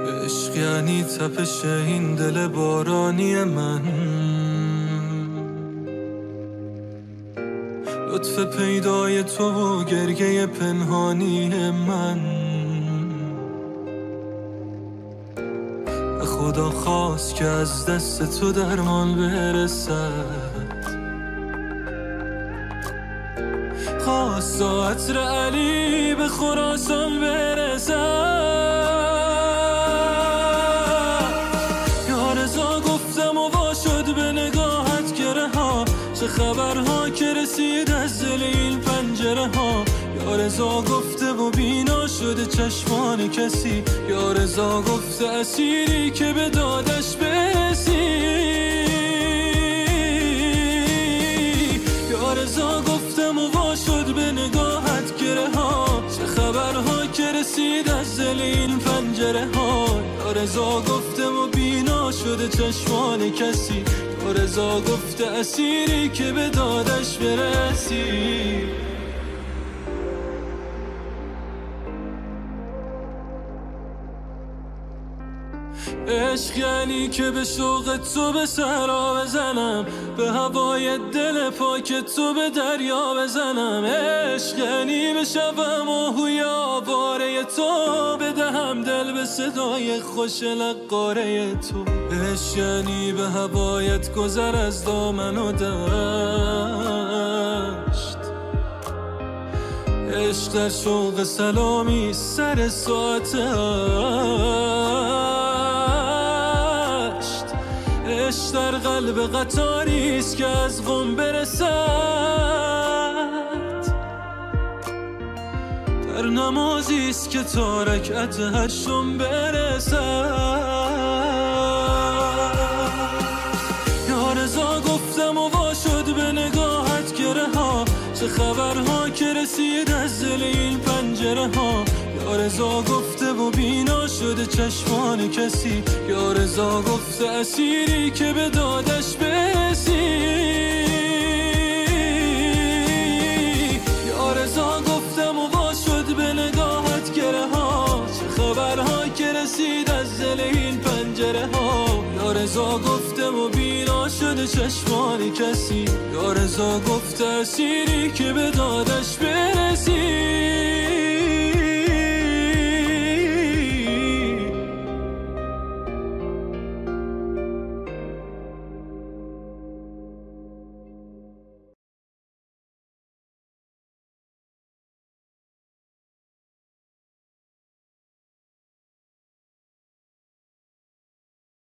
عشق یعنی تپش این دل بارانی من، لطف پیدای تو و گریه پنهانی من. به خدا خواست که از دست تو درمان برسد، خواست تا عطر علی به خراسان برسد. یا رضا گفتم و وا شد به نگاهت گره ها، چه خبرها که رسید از دل این پنجره ها. یا رضا گفته و بینا شده چشمان کسی، یا رضا گفته اسیری که به دادش برسی. یا رضا گفتم و وا شد به نگاهت گره ها، چه خبرها که رسید از دل این پنجره ها. یا رضا گفتم و بینا شده چشمان کسی، یا رضا گفته اسیری که به دادش برسی. عشق یعنی که به شوق تو به صحرا بزنم، به هوای دل پاک تو به دریا بزنم. عشق یعنی بشوم آهوی آواره تو، بدهم دل به صدای خوش نقاره تو. عشق یعنی به هوایت گذر از دامن و دشت، عشق در شوق سلامی سر ساعت عشق در قلب قطاریست که از قم برسد، در نمازیست که تا رکعت هشتم برسد. یا رضا گفتم و وا شد به نگاهت گره ها، چه خبرها که رسید از دل این پنجره ها. یا رضا گفته و بینا شده چشمان کسی، یا رضا گفته اسیری که به دادش برسی. یا رضا گفتم و وا شد به نگاهت گره ها، چه خبرها که رسید از دل این پنجره ها. یا رضا گفتم و بینا شده چشمان کسی، یا رضا گفته اسیری که به دادش برسی.